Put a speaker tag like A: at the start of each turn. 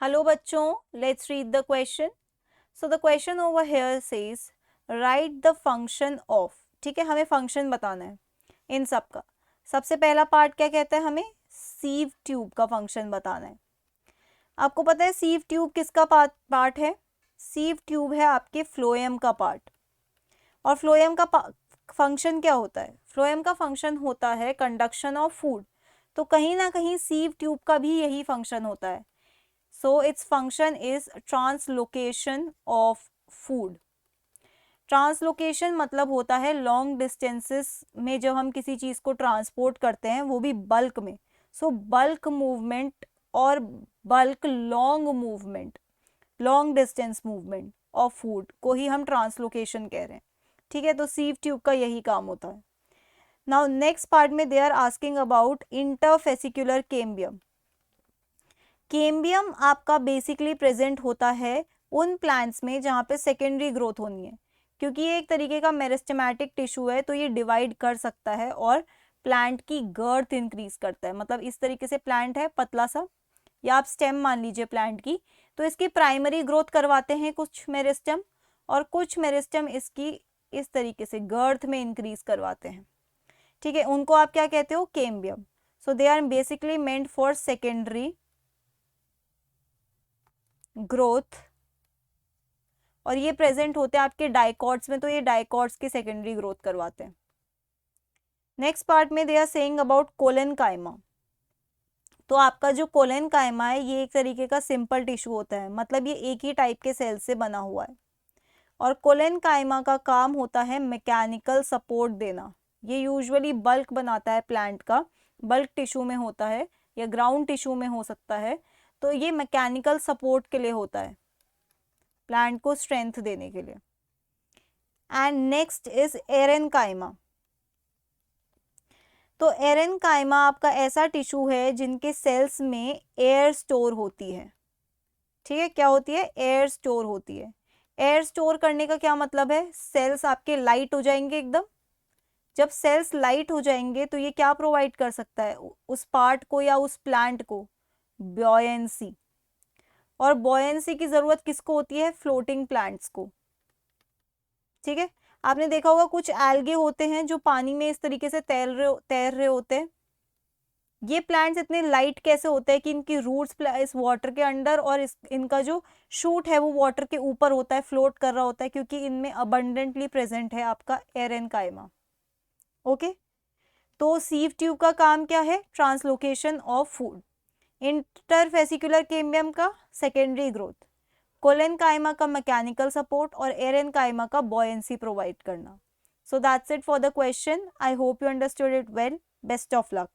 A: Hello बच्चों, let's read the question. So the question over here says write the function of. ठीक है, हमें function बताना है इन सब का. सबसे पहला पार्ट क्या कहता है, हमें सीव ट्यूब का फंक्शन बताना है. आपको पता है सीव ट्यूब किसका पार्ट है? सीव ट्यूब है आपके फ्लोएम का पार्ट. और फ्लोएम का फंक्शन क्या होता है? फ्लोएम का फंक्शन होता है कंडक्शन ऑफ फूड. तो कहीं ना कहीं सीव ट्यूब का भी यही फंक्शन होता है. So its function is translocation of food. Translocation मतलब होता है लॉन्ग डिस्टेंसेस में जब हम किसी चीज़ को ट्रांसपोर्ट करते हैं, वो भी बल्क में. सो बल्क मूवमेंट और bulk long movement, long distance movement of food को ही हम ट्रांसलोकेशन कह रहे हैं. ठीक है, तो सीव ट्यूब का यही काम होता है. नाउ नेक्स्ट पार्ट में they are asking about interfascicular cambium. Cambium आपका बेसिकली प्रेजेंट होता है उन प्लांट्स में जहाँ पे सेकेंडरी ग्रोथ होनी है, क्योंकि ये एक तरीके का मेरिस्टेमेटिक टिश्यू है, तो ये डिवाइड कर सकता है और प्लांट की गर्थ इंक्रीज करता है. मतलब इस तरीके से प्लांट है पतला सा, या आप स्टेम मान लीजिए प्लांट की, तो इसकी प्राइमरी ग्रोथ करवाते हैं कुछ मेरिस्टम, और कुछ मेरिस्टम इसकी इस तरीके से गर्थ में इंक्रीज करवाते हैं. ठीक है, उनको आप क्या कहते हो? Cambium. So they are basically meant for secondary growth, और ये प्रेजेंट होते हैं आपके डाइकॉट्स में, तो ये डाइकॉट्स की सेकेंडरी ग्रोथ करवाते हैं. नेक्स्ट पार्ट में they are saying about collenchyma. तो आपका जो कोलेनकाइमा है ये एक तरीके का सिंपल टिश्यू होता है, मतलब ये एक ही टाइप के सेल से बना हुआ है. और कोलेनकाइमा का काम होता है मैकेनिकल सपोर्ट देना. ये यूजुअली बल्क बनाता है प्लांट का, बल्क टिश्यू में होता है या ग्राउंड टिश्यू में हो सकता है. तो ये मैकेनिकल सपोर्ट के लिए होता है, प्लांट को स्ट्रेंथ देने के लिए. And next is aerenchyma. तो एरेनकाइमा आपका ऐसा टिश्यू है जिनके सेल्स में एयर स्टोर होती है. ठीक है, क्या होती है? एयर स्टोर होती है. एयर स्टोर करने का क्या मतलब है? सेल्स आपके लाइट हो जाएंगे एकदम. जब सेल्स लाइट हो जाएंगे तो ये क्या प्रोवाइड कर सकता है उस पार्ट को या उस प्लांट को? बॉयंसी. और बॉयंसी की जरूरत किसको होती है? फ्लोटिंग प्लांट्स को. ठीक है, आपने देखा होगा कुछ एल्गे होते हैं जो पानी में इस तरीके से तैर रहे होते हैं. ये प्लांट्स इतने लाइट कैसे होते हैं कि इनकी रूट्स इस वाटर के अंदर, और इनका जो शूट है वो वाटर के ऊपर होता है, फ्लोट कर रहा होता है, क्योंकि इनमें अबंडेंटली प्रेजेंट है आपका एरेनकाइमा. ओके, तो सीव ट्यूब का काम क्या है? Translocation of food. Interfascicular cambium का सेकेंडरी ग्रोथ. कोलेनकाइमा का मैकेनिकल सपोर्ट, और एरेनकाइमा का बॉयंसी प्रोवाइड करना. So that's it for the question. I hope you understood it well. Best of luck.